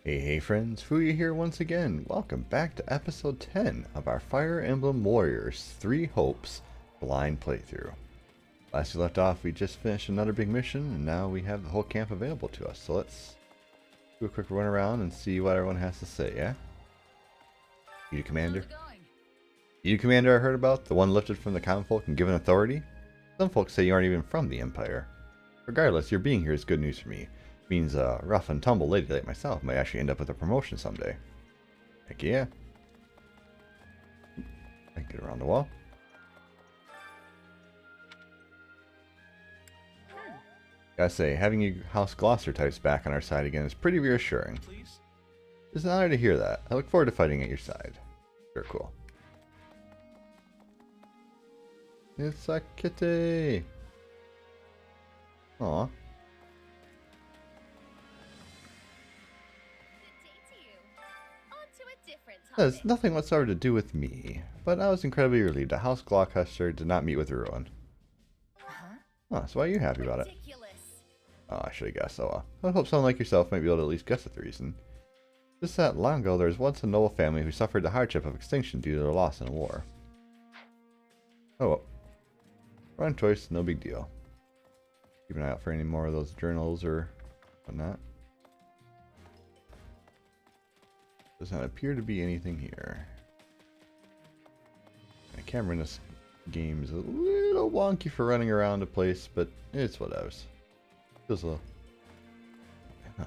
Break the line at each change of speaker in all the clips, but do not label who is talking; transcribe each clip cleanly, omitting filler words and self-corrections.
Hey friends, Fuuya here once again. Welcome back to episode 10 of our Fire Emblem Warriors 3 Hopes blind playthrough. Last we left off, we just finished another big mission, and now we have the whole camp available to us. So let's do a quick run around and see what everyone has to say, yeah? You Commander? You Commander I heard about? The one lifted from the common folk and given authority? Some folks say you aren't even from the Empire. Regardless, your being here is good news for me. Means a rough and tumble lady like myself might actually end up with a promotion someday. Heck yeah. I can get around the wall. Gotta say, having you House Gloucester types back on our side again is pretty reassuring. It's an honor to hear that. I look forward to fighting at your side. Very cool. It's a kitty! Aw. That has nothing whatsoever to do with me, but I was incredibly relieved that House Gloucester did not meet with ruin. Oh, so why are you happy about it? Oh, I should have guessed. Oh, I hope someone like yourself might be able to at least guess at the reason. Just that long ago, there was once a noble family who suffered the hardship of extinction due to their loss in a war. Oh well. Wrong choice, no big deal. Keep an eye out for any more of those journals or whatnot. Does not appear to be anything here. The camera in this game is a little wonky for running around a place, but it's whatevs. Feels a little...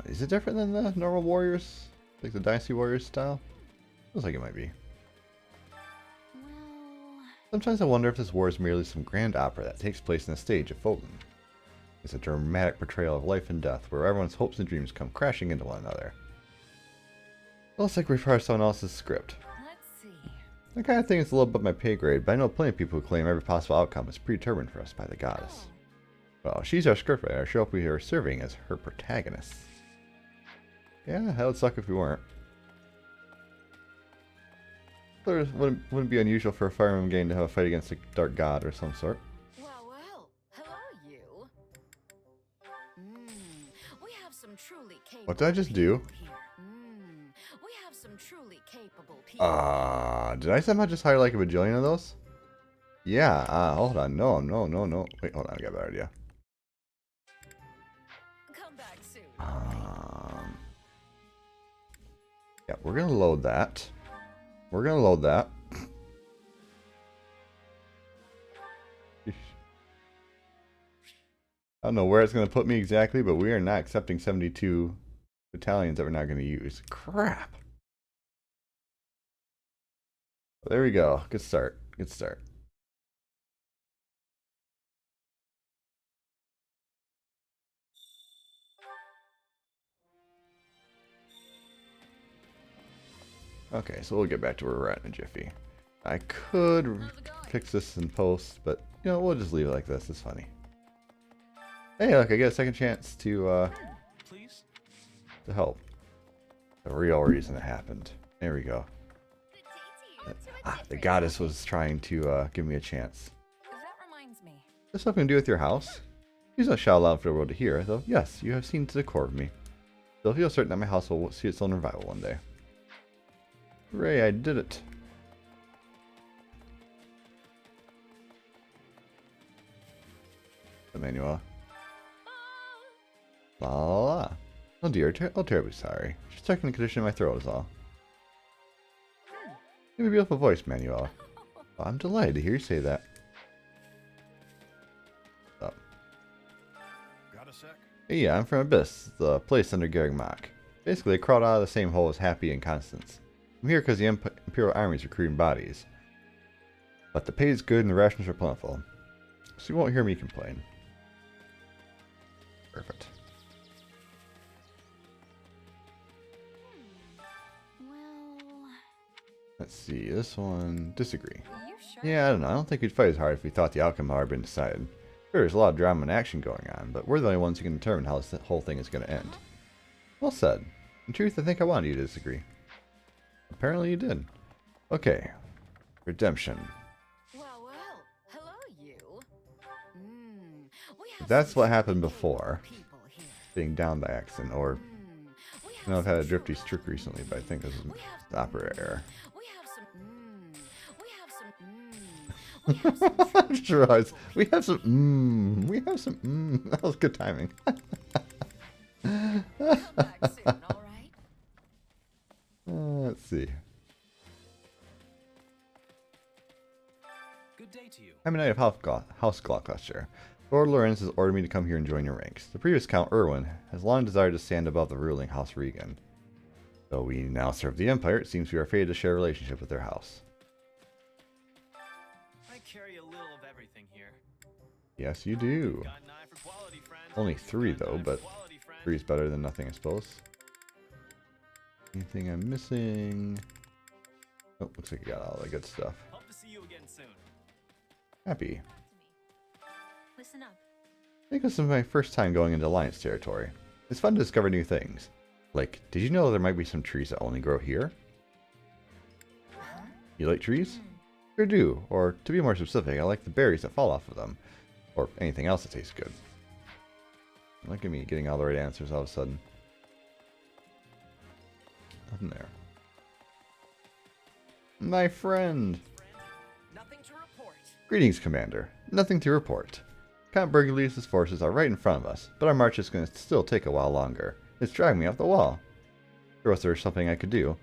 Is it different than the normal Warriors? Like the Dynasty Warriors style? Feels like it might be. Sometimes I wonder if this war is merely some grand opera that takes place in the stage of Foden. It's a dramatic portrayal of life and death where everyone's hopes and dreams come crashing into one another. Looks like we've heard someone else's script.
Let's see.
That kind of thing is a little above my pay grade, but I know plenty of people who claim every possible outcome is predetermined for us by the goddess. Well, she's our scriptwriter. I sure hope we are serving as her protagonists. Yeah, that would suck if we weren't. It wouldn't be unusual for a Fire Emblem game to have a fight against a dark god or some sort.
Well, hello you. We have some truly capable
What did I just do?
We have some truly capable people.
Did I somehow just hire like a bajillion of those? Yeah, hold on. No. Wait, hold on, I got a better idea.
Come back soon.
Yeah, we're gonna load that. We're gonna load that. I don't know where it's gonna put me exactly, but we are not accepting 72 battalions that we're not gonna use. Crap. There we go. Good start. Good start. Okay, so we'll get back to where we're at in a jiffy. I could fix this in post, but you know, we'll just leave it like this. It's funny. Hey, look, I get a second chance to help. The real reason it happened. There we go. The goddess was trying to give me a chance.
That reminds me.
There's something to do with your house. Please don't shout loud for the world to hear, though yes, you have seen to the core of me. Still feel certain that my house will see its own revival one day. Hooray, I did it. Emmanuel. La la la. Oh dear, terribly sorry. Just checking the condition of my throat is all. You have a beautiful voice, Manuel. Well, I'm delighted to hear you say that. Oh.
Got a sec?
Hey, yeah, I'm from Abyss, the place under Garrick Mach. Basically, I crawled out of the same hole as Happy and Constance. I'm here because the Imperial Army is recruiting bodies. But the pay is good and the rations are plentiful. So you won't hear me complain. Perfect.
Well,
Let's see, this one... Disagree.
you sure?
Yeah, I don't know. I don't think we'd fight as hard if we thought the outcome had already been decided. Sure, there's a lot of drama and action going on, but we're the only ones who can determine how this whole thing is going to end. Well said. In truth, I think I wanted you to disagree. Apparently you did. Okay. Redemption.
Well, hello you. We have
That's
some
what happened
truly
before.
capable people here.
Being down by accident, or...
We
I know I've had a drifty streak recently, but I think this is
We have some.
opera error.
We have some. We have some. We have some.
I just realized we have some we have some that was good timing.
Come back soon, all right?
Let's see.
Good day to you.
I'm a knight of House Gloucester. Lord Lorenz has ordered me to come here and join your ranks. The previous Count Erwin has long desired to stand above the ruling House Regan. Though we now serve the Empire, it seems we are fated to share a relationship with their house.
I carry a little of everything here.
Yes, you do.
Got an eye for quality, friend.
Only 3
Got an
though,
eye for
but
quality, friend.
3 is better than nothing, I suppose. Anything I'm missing? Oh, looks like you got all the good stuff.
Hope to see you again soon.
Happy.
Listen up.
I think this is my first time going into Alliance territory. It's fun to discover new things. Like, did you know there might be some trees that only grow here? You like trees? Sure do. Or, to be more specific, I like the berries that fall off of them. Or anything else that tastes good. Look at me getting all the right answers all of a sudden. Nothing there. My friend!
Nothing to report.
Greetings, Commander. Nothing to report. Count Burgullius' forces are right in front of us, but our march is going to still take a while longer. It's dragging me off the wall. Or was there something I could do?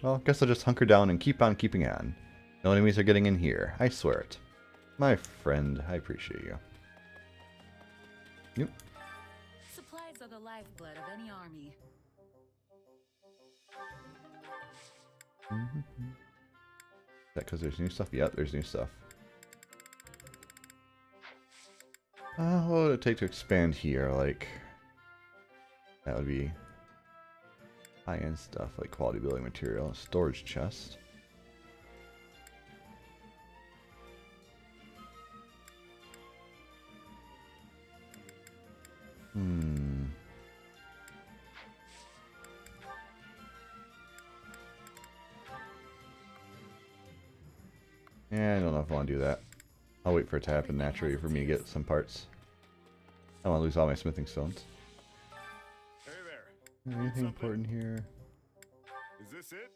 Well, guess I'll just hunker down and keep on keeping on. No enemies are getting in here, I swear it. My friend, I appreciate you. Yep.
Supplies are the lifeblood of any army.
Is that because there's new stuff? Yep, there's new stuff. What would it take to expand here? Like, that would be high-end stuff like quality building material, storage chest. Yeah, I don't know if I want to do that. I'll wait for it to happen naturally for me to get some parts. I don't want to lose all my smithing stones.
Hey there.
Anything important here?
Is this it?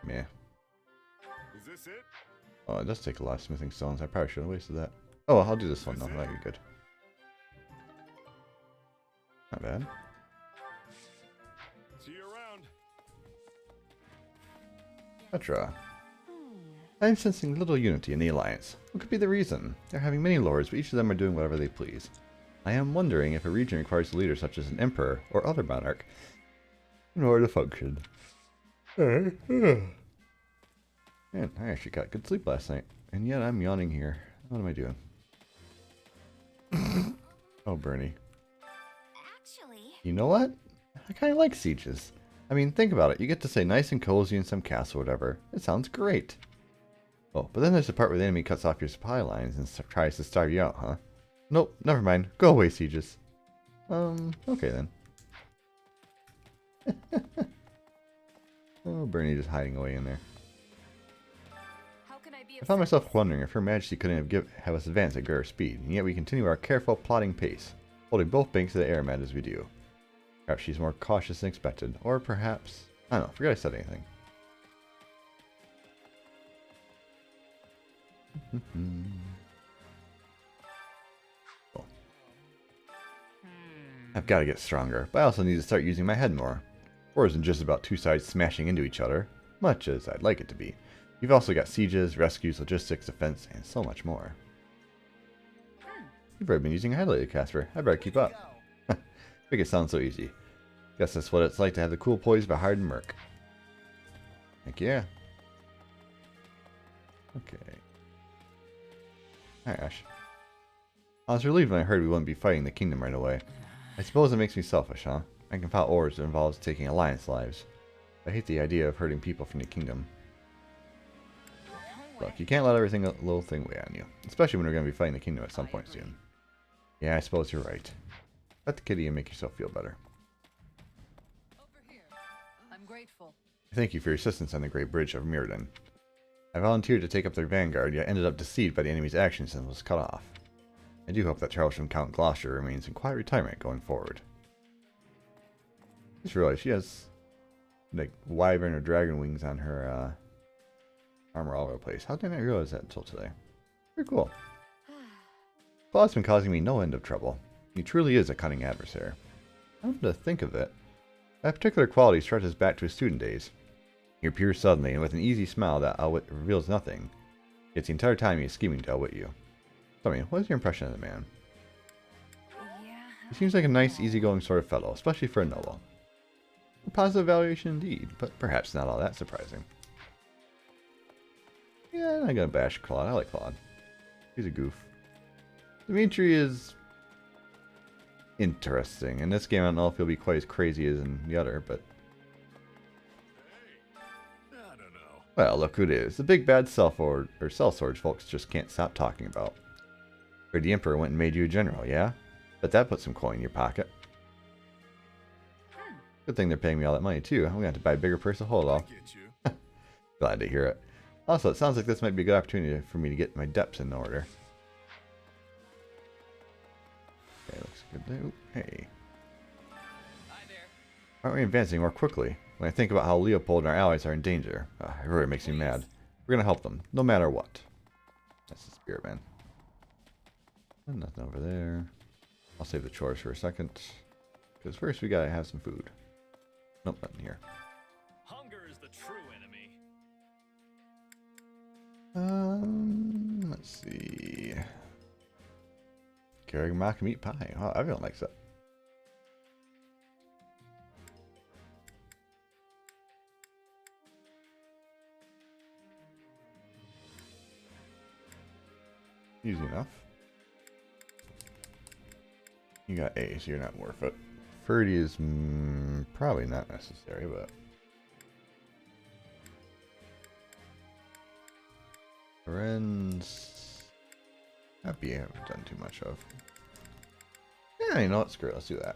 Meh.
Is this it?
Oh, it does take a lot of smithing stones. I probably should have wasted that. Oh, I'll do this one though. That'll be good. Not bad.
See you around.
Petra. I'm sensing little unity in the Alliance. What could be the reason? They're having many lords, but each of them are doing whatever they please. I am wondering if a region requires a leader such as an emperor or other monarch in order to function. Man, I actually got good sleep last night, and yet I'm yawning here. What am I doing? Oh, Bernie.
Actually,
You know what? I kind of like sieges. I mean, think about it. You get to stay nice and cozy in some castle or whatever. It sounds great. Oh, but then there's the part where the enemy cuts off your supply lines and tries to starve you out, huh? Nope, never mind. Go away, sieges. Okay then. Oh, Bernie just hiding away in there.
how can I be
I
of
found myself
service?
wondering if Her Majesty couldn't have us advance at greater speed, and yet we continue our careful, plodding pace, holding both banks of the Aramed as we do. Perhaps she's more cautious than expected, or perhaps... I don't know, forget I said anything. Cool. I've got to get stronger, but I also need to start using my head more. War isn't just about two sides smashing into each other, much as I'd like it to be. You've also got sieges, rescues, logistics, defense, and so much more. You've already been using a head lately, Casper. I better keep up. Make it sound so easy. Guess that's what it's like to have the cool poise of a hardened merc. Heck yeah. Okay. Hi, Ash. I was relieved when I heard we wouldn't be fighting the kingdom right away. I suppose it makes me selfish, huh? I can file orders that involves taking alliance lives. I hate the idea of hurting people from the kingdom. Look, you can't let everything little thing weigh on you. Especially when we're going to be fighting the kingdom at some point soon. Yeah, I suppose you're right. Pet the kitty and make yourself feel better.
Over here. I'm grateful.
Thank you for your assistance on the Great Bridge of Mirrodin. I volunteered to take up their vanguard, yet ended up deceived by the enemy's actions and was cut off. I do hope that Charles from Count Gloucester remains in quiet retirement going forward. Just realized she has like wyvern or dragon wings on her armor all over the place. How did I not realize that until today? Pretty cool. Claw's been causing me no end of trouble. He truly is a cunning adversary. Come to think of it, that particular quality stretches back to his student days. He appears suddenly and with an easy smile that reveals nothing, yet the entire time he is scheming to outwit you. Tell me, what is your impression of the man?
Yeah.
He seems like a nice, easygoing sort of fellow, especially for a noble. A positive evaluation indeed, but perhaps not all that surprising. Yeah, I'm not gonna bash Claude. I like Claude. He's a goof. Dimitri is interesting. In this game, I don't know if he'll be quite as crazy as in the other, but...
I don't know.
Well, look who it is. The big bad sellsword folks just can't stop talking about. Heard the Emperor went and made you a general, yeah? But that put some coin in your pocket. Good thing they're paying me all that money, too. I'm gonna have to buy a bigger purse of hold
I
all.
get you.
Glad to hear it. Also, it sounds like this might be a good opportunity for me to get my depths in order. Okay, looks good there. Ooh, hey.
Hi there.
Aren't we advancing more quickly? When I think about how Leopold and our allies are in danger, it really makes me mad. We're gonna help them, no matter what. That's the spirit, man. And nothing over there. I'll save the chores for a second. Because first we gotta have some food. Nope, nothing here.
Hunger is the true enemy.
Let's see. Karagamaca meat pie. Oh, everyone likes that. Easy enough. You got A, so you're not worth it. 30 is probably not necessary, but... Friends... That B I haven't done too much of. Yeah, you know what? Screw it. Let's do that.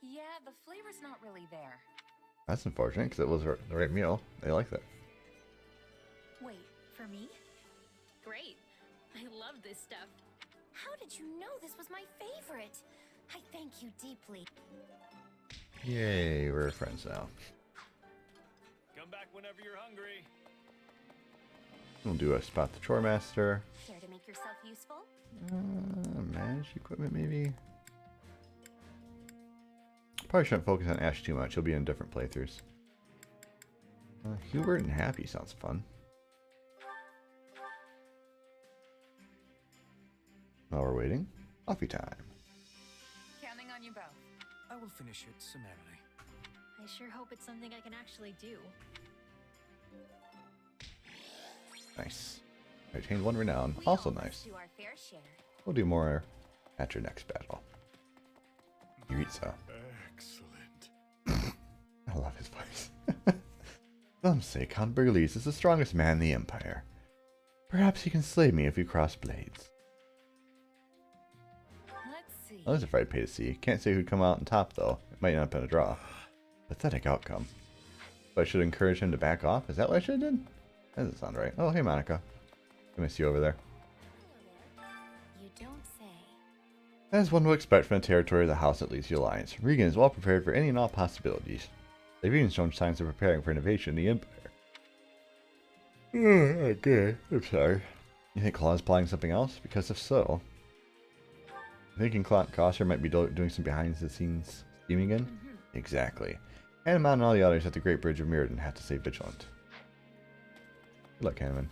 Yeah, the flavor's not really there.
That's unfortunate, because it was the right meal. They like that.
Wait, for me? Great. I love this stuff. How did you know this was my favorite? I thank you deeply.
Yay, we're friends now.
Come back whenever you're hungry.
We'll do a spot the chore master.
Care to make yourself useful?
Manage equipment, maybe? Probably shouldn't focus on Ash too much. He'll be in different playthroughs. Hubert and Happy sounds fun. While we're waiting, coffee time.
Counting on you both.
I will finish it summarily.
I sure hope it's something I can actually do.
Nice. I attained 1 renown.
We
Also
all must
nice.
do our fair share.
We'll do more at your next battle. Yuritsa.
Excellent.
I love his voice. Some say Count Burgles is the strongest man in the Empire. Perhaps he can slay me if we cross blades.
Let's see.
I was afraid to pay to see. Can't say who'd come out on top, though. It might end up in a draw. Pathetic outcome. But I should encourage him to back off? Is that what I should have done? That doesn't sound right. Oh, hey, Monica. I miss you over there.
Hello there. You don't say.
As one would expect from the territory of the House that leads the Alliance, Regan is well prepared for any and all possibilities. They've even shown signs of preparing for innovation in the Empire. Okay, I'm sorry. You think Claw's plotting something else? Because if so... Thinking Cosser might be doing some behind-the-scenes scheming again? Exactly. Hanuman and all the others at the Great Bridge of Mirrodin have to stay vigilant. Good luck, Hanuman.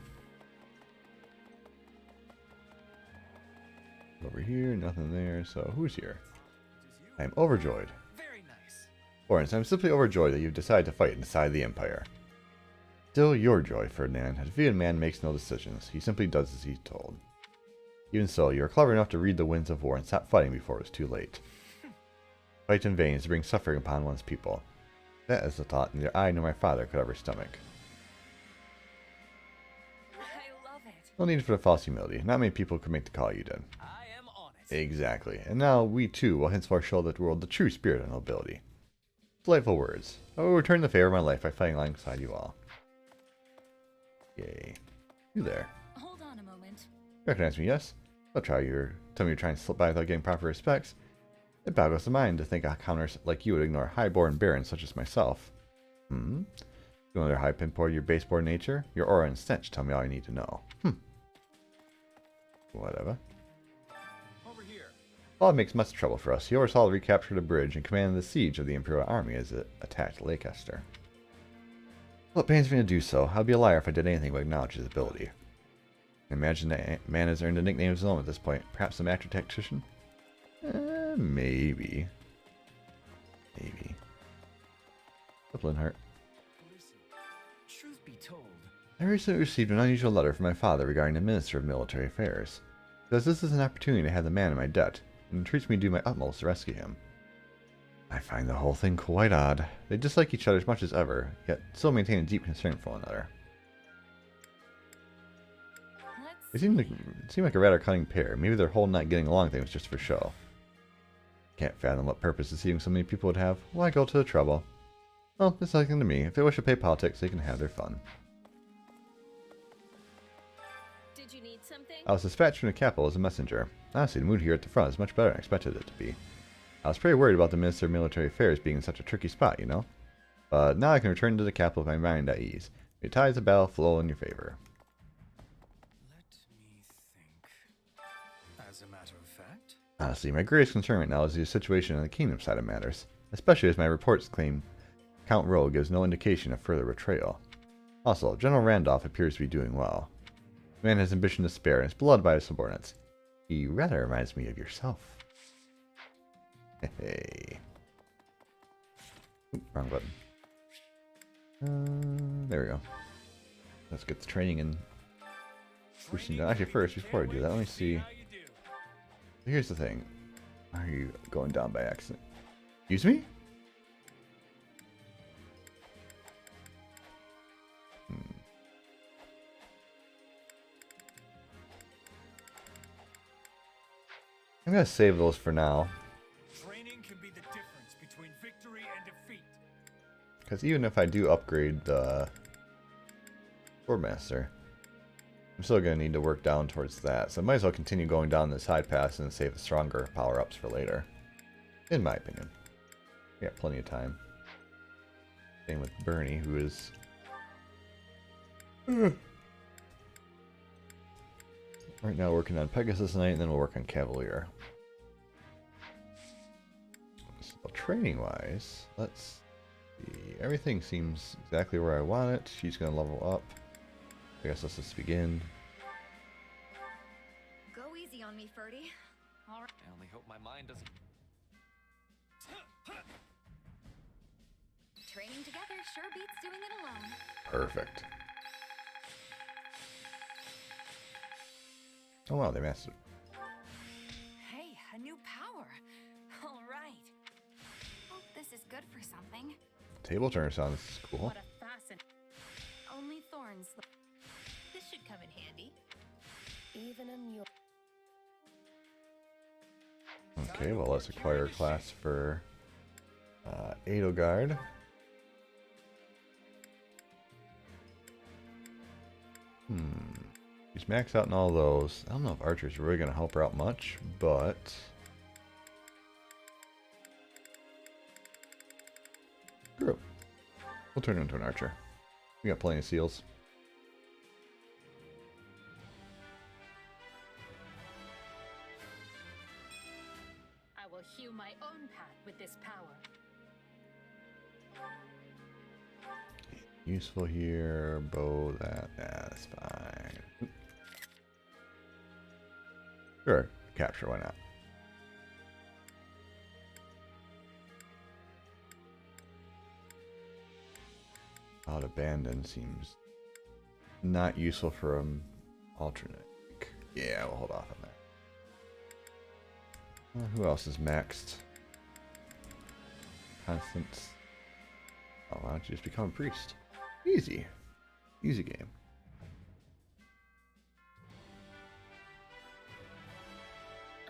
Over here, nothing there, so who's here? I am overjoyed.
Very nice.
Lawrence, I'm simply overjoyed that you've decided to fight inside the Empire. Still your joy, Ferdinand. A defeated man makes no decisions. He simply does as he's told. Even so, you are clever enough to read the winds of war and stop fighting before it was too late. Fight in vain is to bring suffering upon one's people. That is a thought neither I nor my father could ever stomach.
I love it.
No need for the false humility. Not many people could make the call you did.
I am on it.
Exactly. And now we too will henceforth show the world the true spirit of nobility. Delightful words. I will return the favor of my life by fighting alongside you all. Yay. You there.
Hold on a moment.
Recognize me, yes? Tell me you're trying to slip by without getting proper respects. It boggles the mind to think a counter like you would ignore highborn barons such as myself. Hmm? You wonder how I pinpoint your baseborn nature? Your aura and stench tell me all I need to know. Whatever.
Over here.
Claude makes much trouble for us. He oversaw the recapture of the bridge and commanded the siege of the Imperial Army as it attacked Leicester. Well, it pains me to do so. I'd be a liar if I did anything but acknowledge his ability. I imagine that man has earned a nickname of his own at this point. Perhaps a master tactician? Maybe. Maybe. Dublin Heart.
Listen, truth be told,
I recently received an unusual letter from my father regarding the Minister of Military Affairs. He says this is an opportunity to have the man in my debt, and entreats me to do my utmost to rescue him. I find the whole thing quite odd. They dislike each other as much as ever, yet still maintain a deep concern for one another. They seem like a rather cunning pair. Maybe their whole not getting along thing was just for show. Can't fathom what purpose deceiving so many people would have. Why go to the trouble? Well, it's nothing to me. If they wish to play politics, they can have their fun.
Did you need something?
I was dispatched from the capital as a messenger. Honestly, the mood here at the front is much better than I expected it to be. I was pretty worried about the Minister of Military Affairs being in such a tricky spot, you know? But now I can return to the capital with my mind at ease. Your tides of battle flow in your favor.
Let me think. As a matter of fact,
Honestly, my greatest concern right now is the situation on the kingdom side of matters, especially as my reports claim Count Rowe gives no indication of further betrayal. Also, General Randolph appears to be doing well. The man has ambition to spare and is beloved by his subordinates. He rather reminds me of yourself. Hey. Oop, wrong button. There we go. Let's get the training and boosting down. Actually, first, before I do that, let me see.
how you do.
Here's the thing. Are you going down by accident? Excuse me? I'm gonna save those for now.
Training can be the difference between victory and defeat.
Because even if I do upgrade the Swordmaster, I'm still going to need to work down towards that. So I might as well continue going down the side paths and save the stronger power-ups for later. In my opinion. We got plenty of time. Same with Bernie, who is... right now working on Pegasus Knight, and then we'll work on Cavalier. So training-wise, let's see. Everything seems exactly where I want it. She's going to level up. I guess let's just begin.
Go easy on me, Ferdy. All right.
I only hope my mind doesn't.
Training together sure beats doing it alone.
Perfect. Oh wow, they mastered.
Hey, a new power. All right.
Hope this is good for something.
Table turner sounds cool.
What a fascinating. Only thorns. This should come in handy. Even a mule.
Okay, well let's acquire a class for Edelgard. She's maxed out in all those. I don't know if Archer's really going to help her out much, but... Screw it. We'll turn her into an Archer. We got plenty of seals.
I will hew my own path with this power.
Useful here, bow that's fine. Sure, capture, why not? Out abandon seems not useful for an alternate. Yeah, we'll hold off on that. Who else is maxed? Constance. Oh, why don't you just become a priest? Easy. Easy game.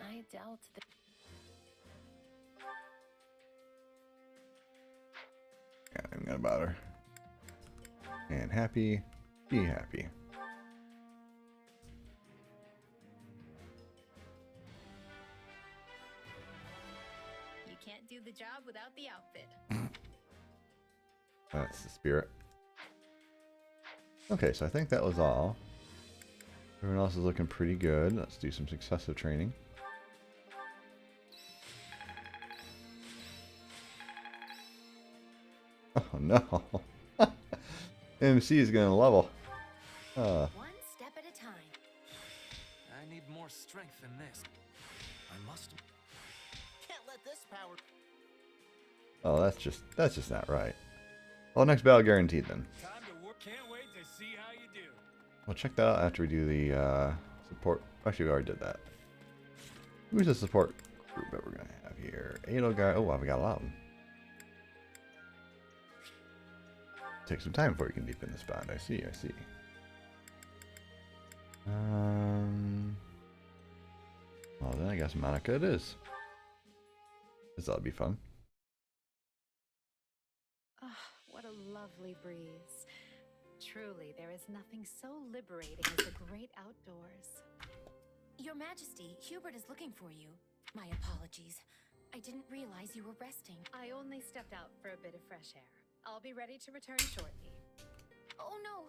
I doubt that.
about her. And happy, be happy.
You can't do the job without the outfit.
That's the spirit. Okay, so I think that was all. Everyone else is looking pretty good. Let's do some successive training. Oh no. MC is gonna level.
One step at a time.
I need more strength than this. I must.
Can't let this power.
Oh, that's just not right. Well, next battle guaranteed then.
Time to work. Can't wait to see how you do.
We'll check that out after we do the support. Actually, we already did that. Who's the support group that we're gonna have here? Edelgard. Oh, wow, we got a lot of them. Take some time before you can deepen the spot. I see. Well then I guess Monica it is. This'll be fun.
Ah, what a lovely breeze. Truly, there is nothing so liberating as the great outdoors.
Your Majesty, Hubert is looking for you. My apologies. I didn't realize you were resting.
I only stepped out for a bit of fresh air. I'll be ready to return shortly.
Oh no!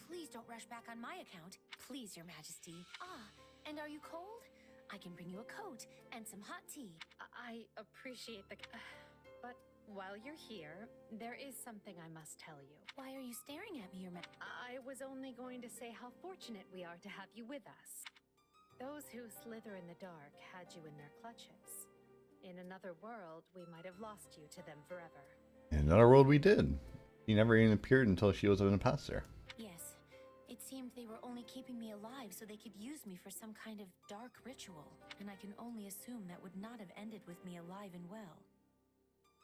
Please don't rush back on my account. Please, Your Majesty. Ah, and are you cold? I can bring you a coat and some hot tea.
I appreciate the... but while you're here, there is something I must tell you.
Why are you staring at me, Your Majesty?
I was only going to say how fortunate we are to have you with us. Those who slither in the dark had you in their clutches. In another world, we might have lost you to them forever.
In another world we did. He never even appeared until she was an imposter.
Yes. It seemed they were only keeping me alive so they could use me for some kind of dark ritual. And I can only assume that would not have ended with me alive and well.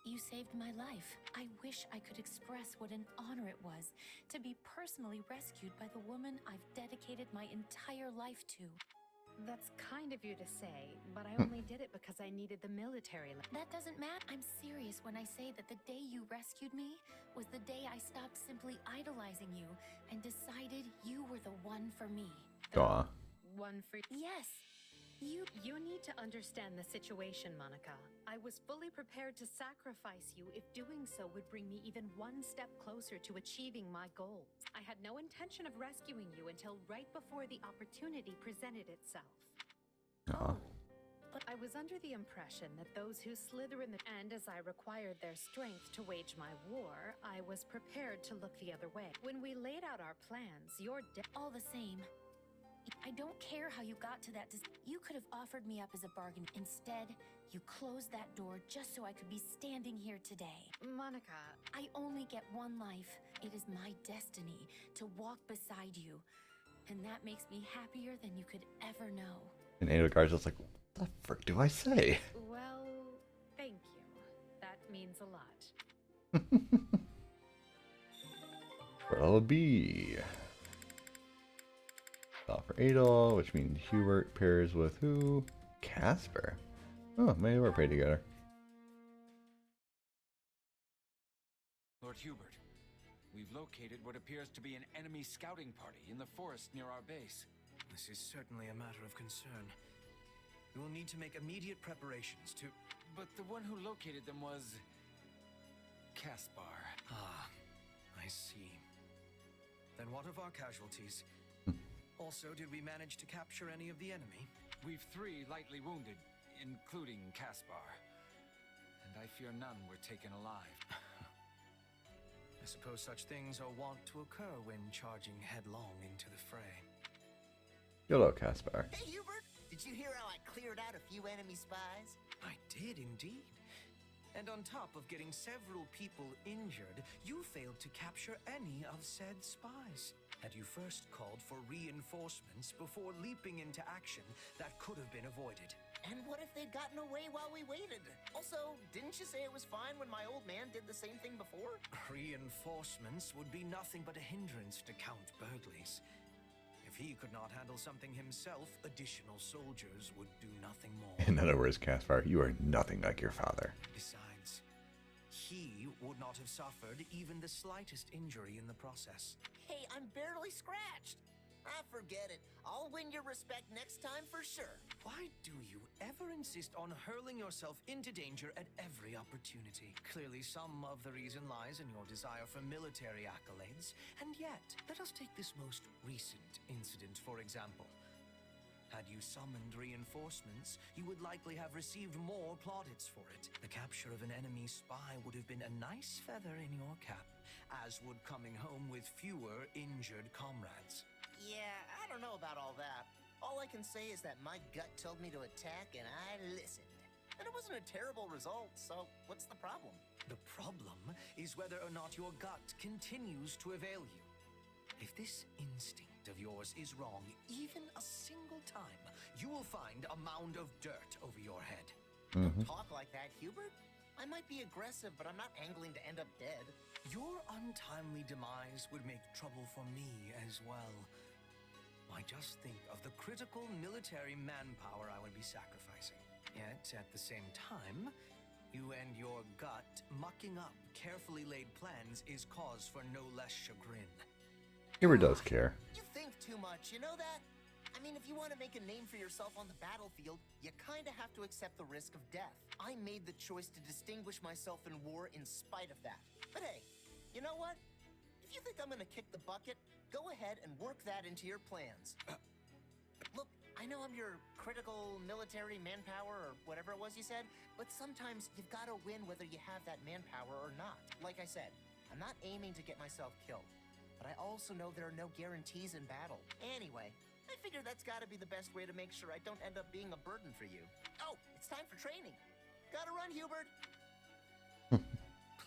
You saved my life. I wish I could express what an honor it was to be personally rescued by the woman I've dedicated my entire life to.
That's kind of you to say, but I only did it because I needed the military.
That doesn't matter. I'm serious when I say that the day you rescued me was the day I stopped simply idolizing you and decided you were the one for me.
Aw.
One for...
Yes.
You need to understand the situation, Monica. I was fully prepared to sacrifice you if doing so would bring me even one step closer to achieving my goals. I had no intention of rescuing you until right before the opportunity presented itself.
Aw.
But I was under the impression that those who slither in the... And as I required their strength to wage my war, I was prepared to look the other way. When we laid out our plans, your
All the same, I don't care how you got to that. You could have offered me up as a bargain. Instead, you closed that door just so I could be standing here today.
Monica,
I only get one life. It is my destiny to walk beside you. And that makes me happier than you could ever know.
And Edelgard's just like, what the frick do I say?
well, thank you. That means a lot.
Well, B. For Adol, which means Hubert pairs with who? Casper. Oh, maybe we're paired together.
Lord Hubert, we've located what appears to be an enemy scouting party in the forest near our base.
This is certainly a matter of concern. We will need to make immediate preparations to...
But the one who located them was... Caspar.
Ah, I see. Then what of our casualties? Also, did we manage to capture any of the enemy?
We've 3 lightly wounded, including Caspar. And I fear none were taken alive.
I suppose such things are wont to occur when charging headlong into the fray.
Hello, Caspar.
Hey, Hubert! Did you hear how I cleared out a few enemy spies?
I did indeed. And on top of getting several people injured, you failed to capture any of said spies. Had you first called for reinforcements before leaping into action, that could have been avoided.
And what if they'd gotten away while we waited? Also, didn't you say it was fine when my old man did the same thing before?
Reinforcements would be nothing but a hindrance to Count Burgley's. If he could not handle something himself, additional soldiers would do nothing more.
In other words, Caspar, you are nothing like your father.
Besides, he would not have suffered even the slightest injury in the process.
Hey, I'm barely scratched. Ah, forget it. I'll win your respect next time for sure.
Why do you ever insist on hurling yourself into danger at every opportunity? Clearly, some of the reason lies in your desire for military accolades. And yet, let us take this most recent incident, for example. Had you summoned reinforcements, you would likely have received more plaudits for it. The capture of an enemy spy would have been a nice feather in your cap, as would coming home with fewer injured comrades.
Yeah, I don't know about all that. All I can say is that my gut told me to attack and I listened. And it wasn't a terrible result, so what's the problem?
The problem is whether or not your gut continues to avail you. If this instinct of yours is wrong even a single time, you will find a mound of dirt over your head.
Don't talk like that, Hubert. I might be aggressive, but I'm not angling to end up dead.
Your untimely demise would make trouble for me as well. Why, just think of the critical military manpower I would be sacrificing. Yet, at the same time, you and your gut mucking up carefully laid plans is cause for no less chagrin.
Hubert does care.
You think too much, you know that? I mean, if you want to make a name for yourself on the battlefield, you kind of have to accept the risk of death. I made the choice to distinguish myself in war in spite of that. But hey, you know what? If you think I'm gonna kick the bucket, go ahead and work that into your plans. Look, I know I'm your critical military manpower or whatever it was you said, but sometimes you've got to win whether you have that manpower or not. Like I said, I'm not aiming to get myself killed, but I also know there are no guarantees in battle. Anyway, I figure that's got to be the best way to make sure I don't end up being a burden for you. Oh, it's time for training. Gotta run, Hubert.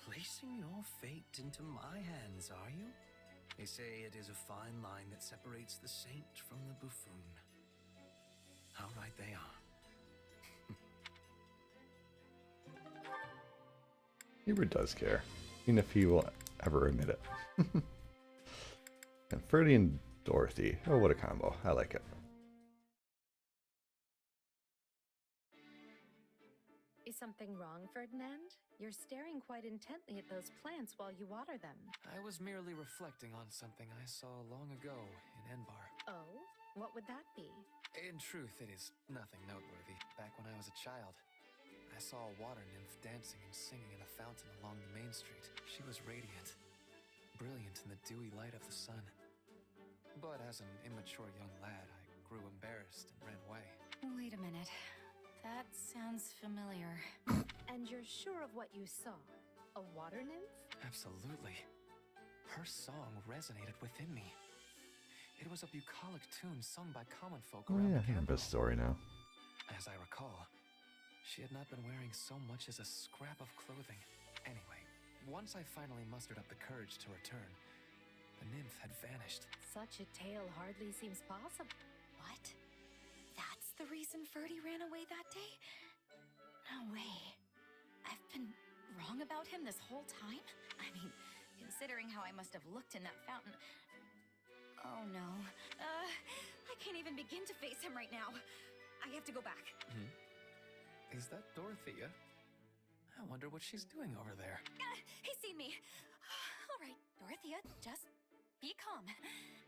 Placing your fate into my hands, are you? They say it is a fine line that separates the saint from the buffoon. How right they are.
Hubert does care, even if he will ever admit it. And Ferdy and Dorothy. Oh, what a combo. I like it.
Is something wrong, Ferdinand? You're staring quite intently at those plants while you water them.
I was merely reflecting on something I saw long ago in Enbar.
Oh? What would that be?
In truth, it is nothing noteworthy. Back when I was a child, I saw a water nymph dancing and singing in a fountain along the main street. She was radiant, brilliant in the dewy light of the sun. But as an immature young lad, I grew embarrassed and ran away.
Wait a minute. That sounds familiar.
And you're sure of what you saw? A water nymph?
Absolutely. Her song resonated within me. It was a bucolic tune sung by common folk
Oh
around
yeah,
the
I remember
capital.
the story now.
As I recall, she had not been wearing so much as a scrap of clothing. Anyway, once I finally mustered up the courage to return, the nymph had vanished.
Such a tale hardly seems possible.
What? That's the reason Ferdy ran away that day? No way. I've been wrong about him this whole time? I mean, considering how I must have looked in that fountain... Oh no. I can't even begin to face him right now. I have to go back.
Is that Dorothea? I wonder what she's doing over there.
He's seen me. All right, Dorothea, just be calm.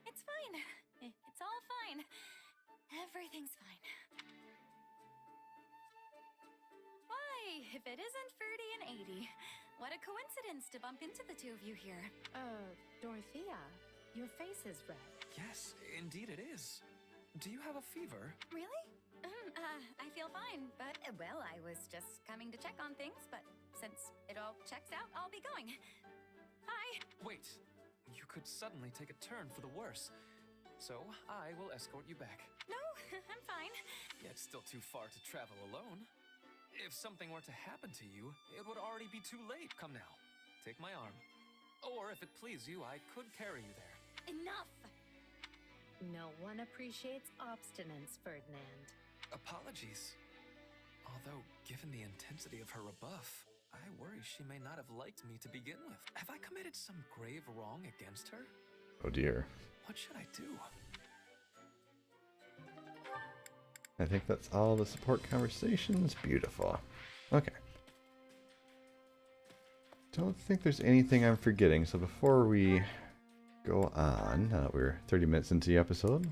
It's fine. It's all fine. Everything's fine. Why, if it isn't Ferdy and 80, what a coincidence to bump into the two of you here.
Dorothea, your face is red.
Yes, indeed it is. Do you have a fever?
Really? I feel fine, but, well, I was just coming to check on things, but since it all checks out, I'll be going. Bye!
Wait, you could suddenly take a turn for the worse. So, I will escort you back.
No, I'm fine.
Yet still too far to travel alone. If something were to happen to you, it would already be too late. Come now, take my arm. Or if it please you, I could carry you there.
Enough!
No one appreciates obstinance, Ferdinand.
Apologies. Although, given the intensity of her rebuff, I worry she may not have liked me to begin with. Have I committed some grave wrong against her?
Oh dear.
What should I do?
I think that's all the support conversations. Beautiful. Okay. Don't think there's anything I'm forgetting, so before we go on, now that we're 30 minutes into the episode,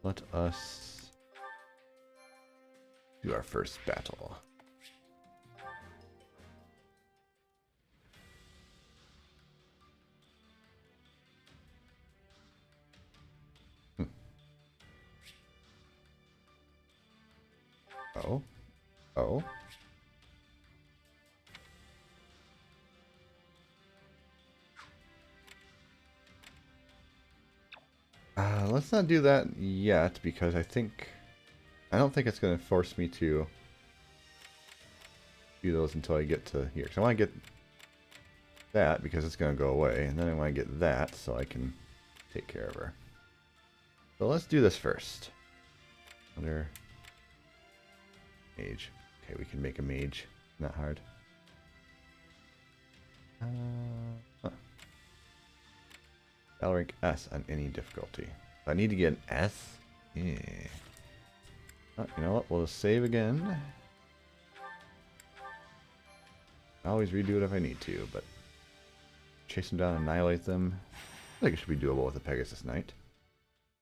let us do our first battle. Oh. Oh. Let's not do that yet, because I don't think it's going to force me to do those until I get to here. So I want to get that because it's going to go away, and then I want to get that so I can take care of her. So let's do this first. Another mage. Okay, we can make a mage. Not hard. Battle rank S on any difficulty. I need to get an S? Yeah. Oh, you know what? We'll just save again. I always redo it if I need to, but chase them down, annihilate them. I think it should be doable with a Pegasus Knight.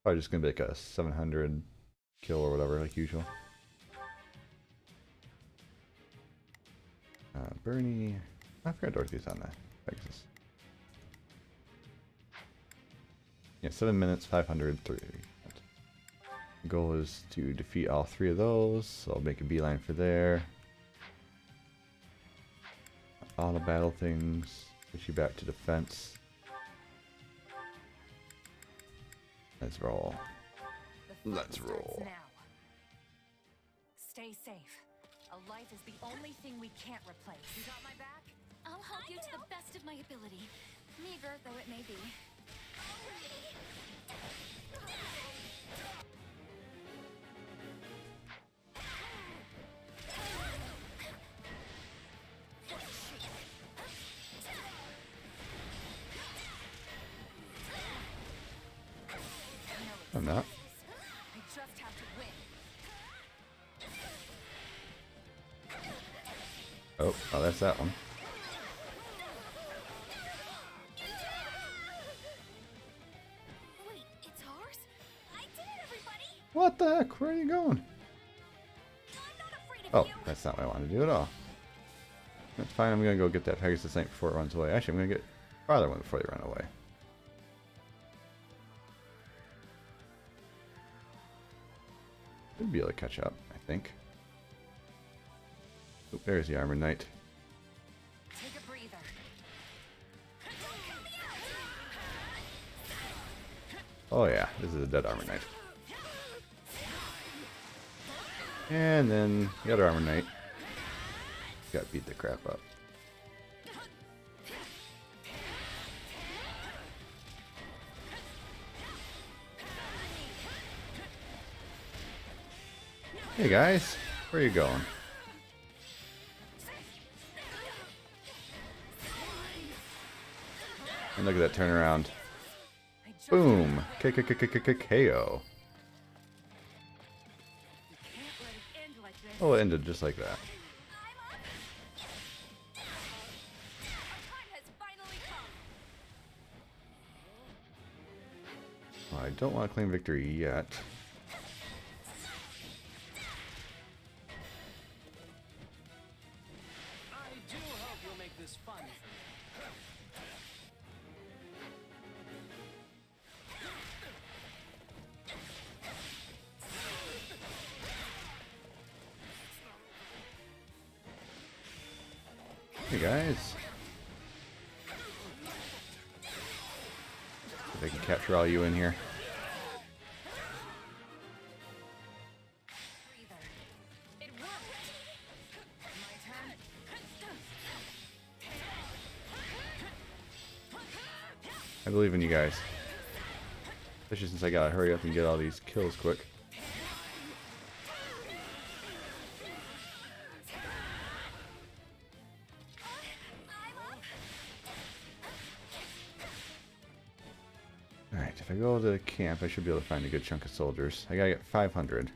Probably just gonna be like a 700 kill or whatever, like usual. Bernie. I forgot Dorothy's on that Pegasus. Yeah, 7 minutes, 503. The goal is to defeat all 3 of those, so I'll make a beeline for there. Auto battle things, push you back to defense. Let's roll. Let's roll.
Now. Stay safe. A life is the only thing we can't replace. You got my back?
I'll help you to the best of my ability, meager though it may be.
I'm not.
I just have to win.
Oh, that's that one.
Wait, it's ours? I did it, everybody!
What the heck? Where are you going?
I'm not afraid of
Oh,
you!
that's not what I wanted to do at all. That's fine. I'm gonna go get that Pegasus Knight before it runs away. Actually, I'm gonna get farther one before they run away. Should be able to catch up, I think. Oh, there's the Armor Knight.
Take a breather.
Oh yeah, this is a dead Armor Knight. And then the other Armor Knight got beat the crap up. Hey guys, where are you going? And look at that turnaround. Boom! KO. Oh, it ended just like that.
Our time has finally come!
Well, I don't want to claim victory yet.
I do hope you'll make this fun for me.
Hey guys. If I can capture all you in here.
It worked. My turn.
I believe in you guys. Especially since I gotta hurry up and get all these kills quick. Alright, if I go to the camp, I should be able to find a good chunk of soldiers. I gotta get 500.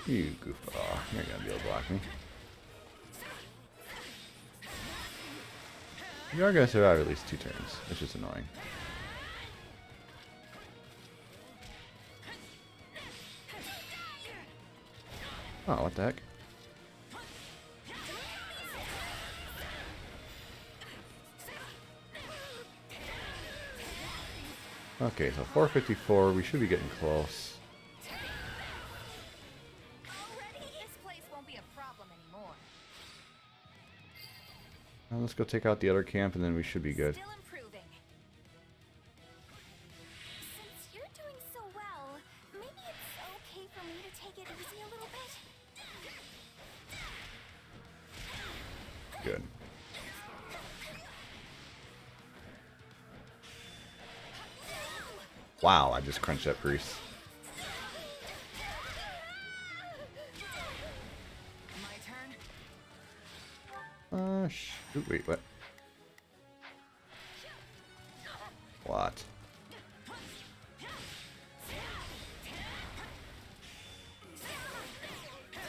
You goofball. You're not gonna be able to block me. You are gonna survive at least 2 turns, which is annoying. Oh, what the heck? Okay, so 454, we should be getting close.
Already? This place won't be a problem anymore.
Now let's go take out the other camp and then we should be good.
Still improving. Since you're doing so well, maybe it's okay for me to take it easy a little bit.
Good. Wow, I just crunched that priest.
My turn.
Shoot, wait, what? What?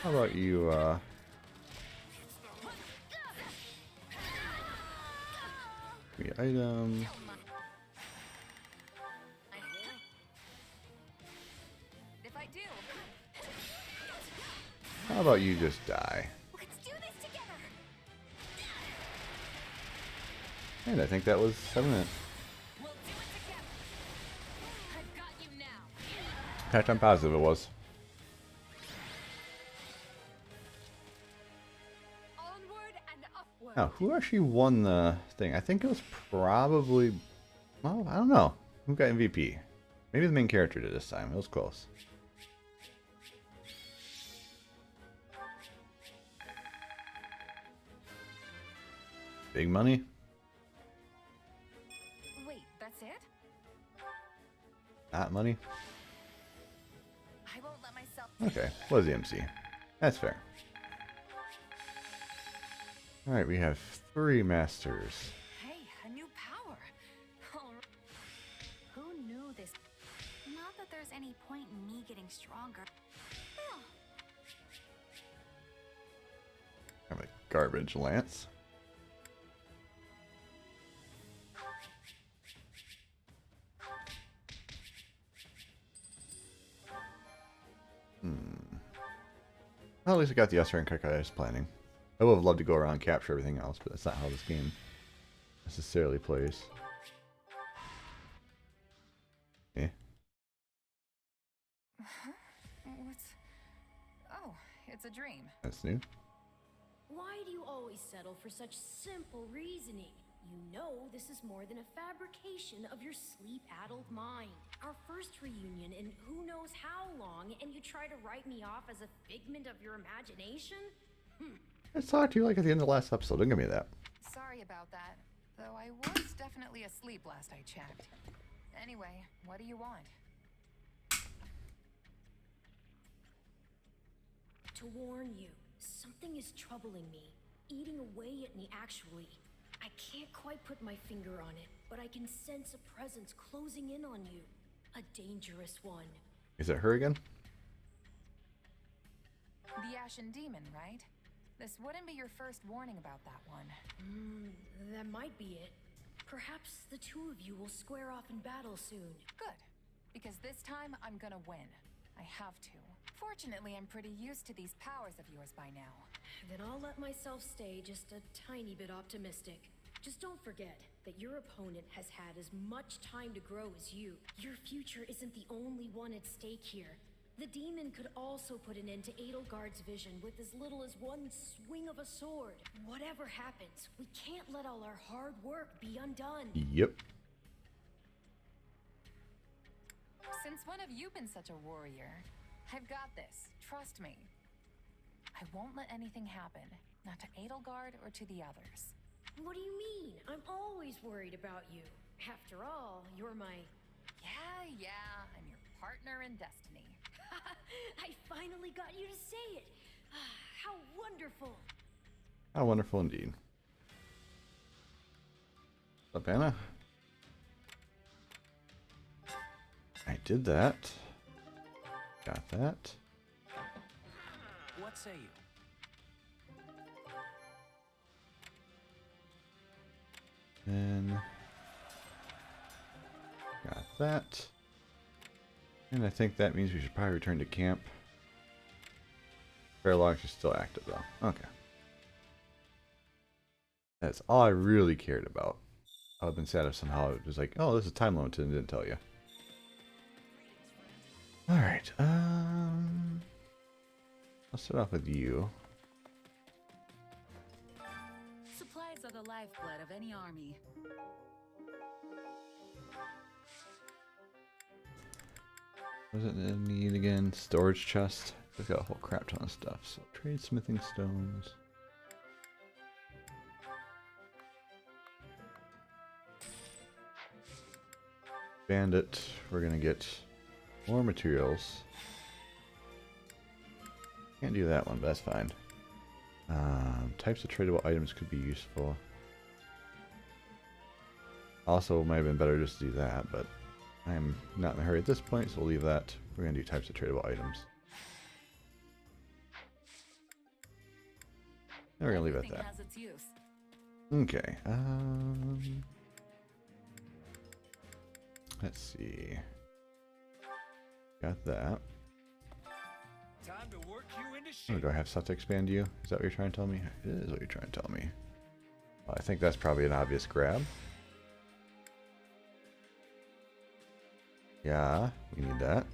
How about you, give me an item.
If I do,
How about you just die?
let's do this together.
And I think that was 7 minutes.
We'll do it together. I've got you now.
Fact, I'm positive it was.
Onward and upward.
Now, who actually won the thing? I think it was probably... Well, I don't know. Who got MVP? Maybe the main character did this time. It was close. Big money?
Wait, that's it?
Not money?
I won't let myself.
Okay, was the MC. That's fair. Alright, we have 3 masters.
Hey, a new power. Who knew this? Not that there's any point in me getting stronger.
I have a garbage lance. Well, at least I got the Usher and Kukai I was planning. I would have loved to go around and capture everything else, but that's not how this game necessarily plays. Eh?
What's... Oh, it's a dream.
That's new.
Why do you always settle for such simple reasoning? You know this is more than a fabrication of your sleep-addled mind. Our first reunion in who knows how long, and you try to write me off as a figment of your imagination?
I talked to you like at the end of the last episode. Don't give me that.
Sorry about that, though I was definitely asleep last I checked. Anyway, what do you want?
To warn you, something is troubling me, eating away at me actually. I can't quite put my finger on it, but I can sense a presence closing in on you. A dangerous one.
Is it her again?
The Ashen Demon, right? This wouldn't be your first warning about that one.
That might be it. Perhaps the two of you will square off in battle soon.
Good, because this time I'm gonna win. I have to. Fortunately, I'm pretty used to these powers of yours by now.
Then I'll let myself stay just a tiny bit optimistic. Just don't forget that your opponent has had as much time to grow as you. Your future isn't the only one at stake here. The demon could also put an end to Edelgard's vision with as little as one swing of a sword. Whatever happens, we can't let all our hard work be undone.
Yep.
Since when have you been such a warrior? I've got this. Trust me. I won't let anything happen. Not to Edelgard or to the others.
What do you mean? I'm always worried about you. After all, you're my...
Yeah, I'm your partner in destiny.
I finally got you to say it. How wonderful.
How wonderful indeed. What's up, Anna? I did that. Got that.
What say you?
And got that. And I think that means we should probably return to camp. Paralogs is still active though. Okay. That's all I really cared about. I would have been sad if somehow it was like, oh, this is time limited and didn't tell you. Alright, I'll start off with you.
Supplies are the lifeblood of any army.
What does it need again? Storage chest. We've got a whole crap ton of stuff. So trade smithing stones. Bandit. We're gonna get more materials. Can't do that one, but that's fine. Types of tradable items could be useful. Also, might have been better just to do that, but I'm not in a hurry at this point, so we'll leave that. We're going to do types of tradable items. And we're going to leave it at that.
Has its use.
Okay. Let's see. Got that.
Time to work you into
Oh,
shape.
do I have stuff to expand you? Is that what you're trying to tell me? It is what you're trying to tell me. Well, I think that's probably an obvious grab. Yeah, we need that.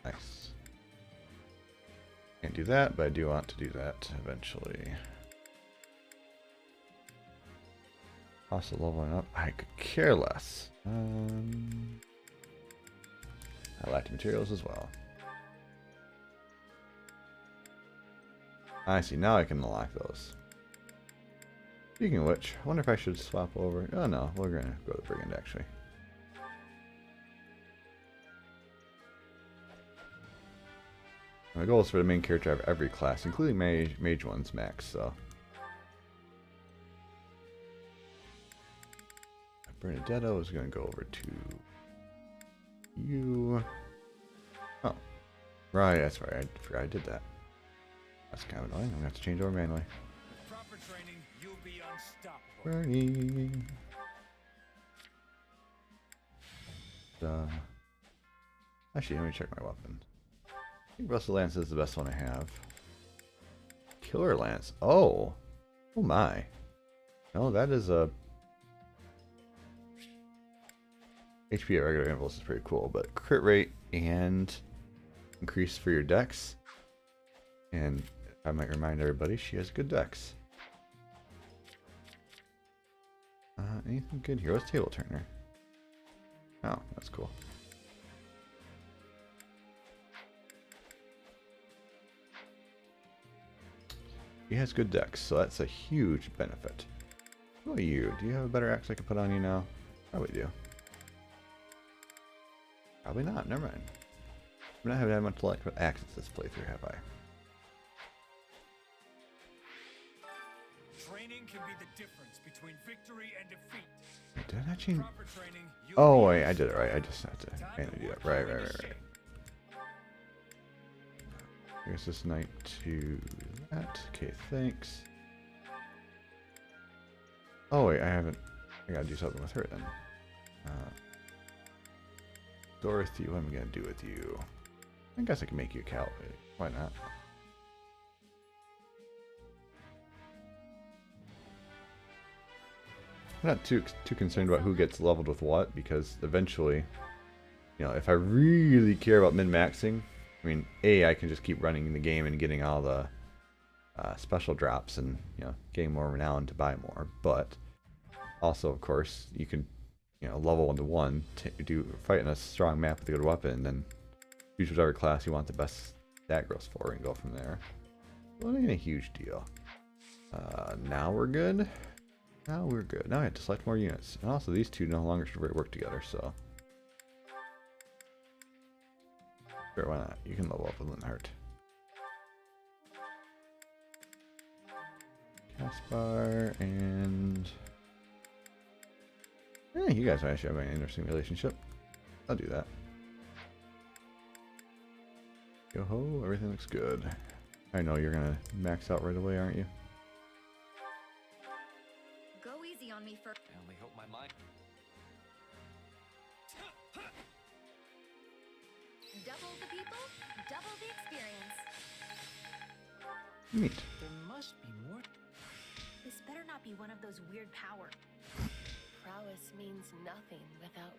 Nice. Can't do that, but I do want to do that eventually. Also leveling up. I could care less. I like the materials as well. I see, now I can unlock those. Speaking of which, I wonder if I should swap over. Oh no, we're gonna go to the Brigand actually. My goal is for the main character to have every class, including mage ones max, so. Bernadetto is gonna go over to you. Oh, right, that's right. I forgot I did that. That's kind of annoying. I'm gonna have to change over manually.
With proper training, you'll be unstoppable.
Bernie. Actually, let me check my weapon. I think Rusted Lance is the best one I have. Killer Lance. Oh. Oh my. No, that is a... HP at regular intervals is pretty cool, but crit rate and increase for your dex. And I might remind everybody, she has good dex. Anything good here? What's Table Turner? Oh, that's cool. He has good dex, so that's a huge benefit. Who are you? Do you have a better axe I can put on you now? Probably do. Probably not. Never mind. I'm not having that much luck with axes this playthrough, have I?
Training can be the difference between victory and defeat.
Wait, did I not change?
Proper training,
Oh wait, I did it right. I just had to manually do that. Right. Here's this knight to that. Okay, thanks. Oh wait, I haven't. I gotta do something with her then. Dorothy, what am I gonna do with you? I guess I can make you a cavalry. Why not? I'm not too concerned about who gets leveled with what, because eventually, you know, if I really care about min-maxing, I mean, I can just keep running the game and getting all the special drops and, you know, getting more renown to buy more. But also, of course, you can, you know, level 1 to 1, fight in a strong map with a good weapon, and then choose whatever class you want the best stat growth for and go from there. Well, it ain't a huge deal. Now we're good. Now we're good. Now I have to select more units. And also these two no longer should work together, so. Sure, why not? You can level up with Linhardt. Caspar and... you guys might actually have an interesting relationship. I'll do that. Yo ho, everything looks good. I know you're gonna max out right away, aren't you?
Go easy on me for.
I only hope my mind.
Double the people, double the experience.
Neat.
There must be more.
This better not be one of those weird power.
Prowess means nothing without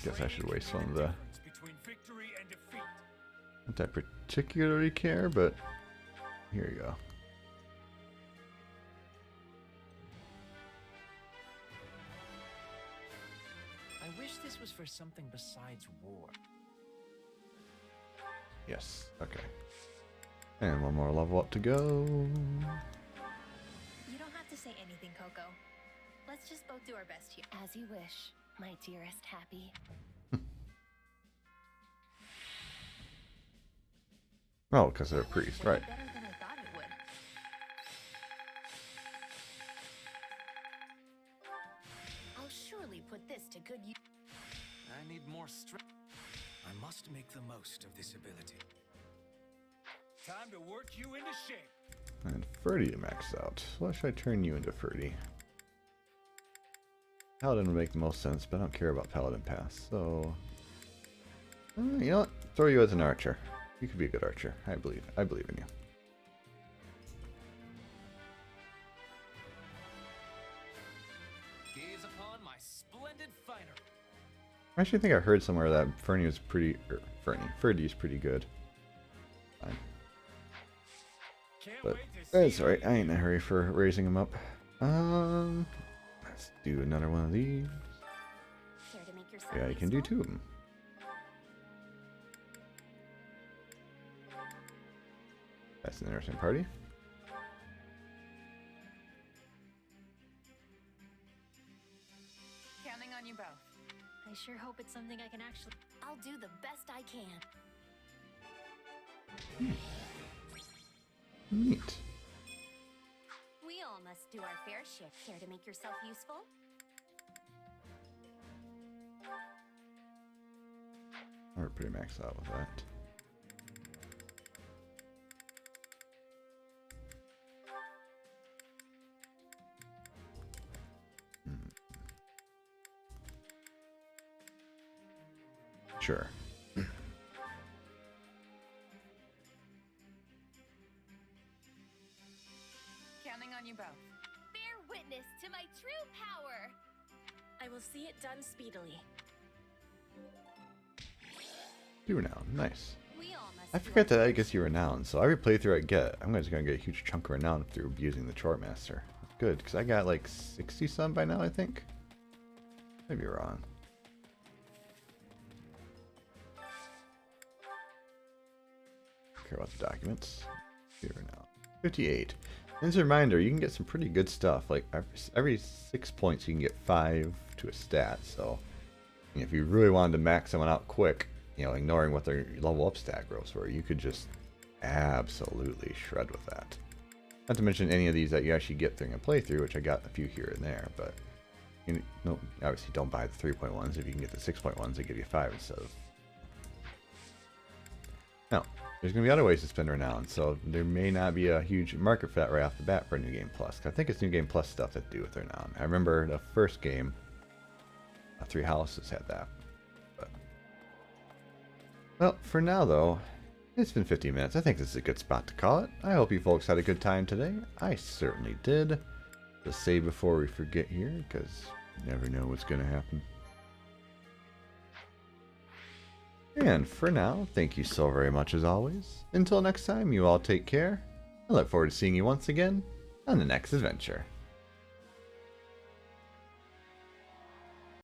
Guess I should waste one of the.
Between victory and defeat.
Not that I particularly care, but here you go.
I wish this was for something besides war.
Yes. Okay. And one more level up to go.
You don't have to say anything, Coco. Let's just both do our best here.
As you wish, my dearest Happy.
Oh, because they're a priest, right?
Better than I thought it would. I'll surely put this to good use.
I need more strength.
I must make the most of this ability.
Time to work you into shape.
And Ferdy to max out. What should I turn you into, Ferdy? Paladin would make the most sense, but I don't care about Paladin Pass, so... you know what? Throw you as an archer. You could be a good archer. I believe in you.
Gaze upon my splendid fighter.
I actually think I heard somewhere that Fernie was pretty... Ferdy's pretty good. Fine. But that's alright. I ain't in a hurry for raising him up. Let's do another one of these.
Care to make yourself
Yeah, you can do
useful?
two of them. That's an interesting party.
Counting on you both.
I sure hope it's something I can actually. I'll do the best I can.
Neat.
We all must do our fair share. Care to make yourself useful?
We're pretty maxed out with that. Sure.
Counting on you both.
Bear witness to my true power. I will see it done speedily.
You renown. Nice.
We all must
I
do
forget
our
that I guess you renown. So every playthrough I get, I'm just gonna get a huge chunk of renown through using the Chort Master. That's good, because I got like 60 some by now, I think. Maybe you're wrong. Care about the documents. Here now. 58. And as a reminder, you can get some pretty good stuff. Like every 6 points, you can get 5 to a stat. So if you really wanted to max someone out quick, you know, ignoring what their level up stat growths were, you could just absolutely shred with that. Not to mention any of these that you actually get during a playthrough, which I got a few here and there, but you know, obviously don't buy the 3.1s. If you can get the 6.1s, they give you 5 instead of. Now, there's going to be other ways to spend renown, so there may not be a huge market for that right off the bat for New Game Plus. I think it's New Game Plus stuff that do with renown. I remember the first game, Three Houses had that. But well, for now though, it's been 15 minutes. I think this is a good spot to call it. I hope you folks had a good time today. I certainly did. Just say before we forget here, because you never know what's going to happen. And for now, thank you so very much as always. Until next time, you all take care. I look forward to seeing you once again on the next adventure.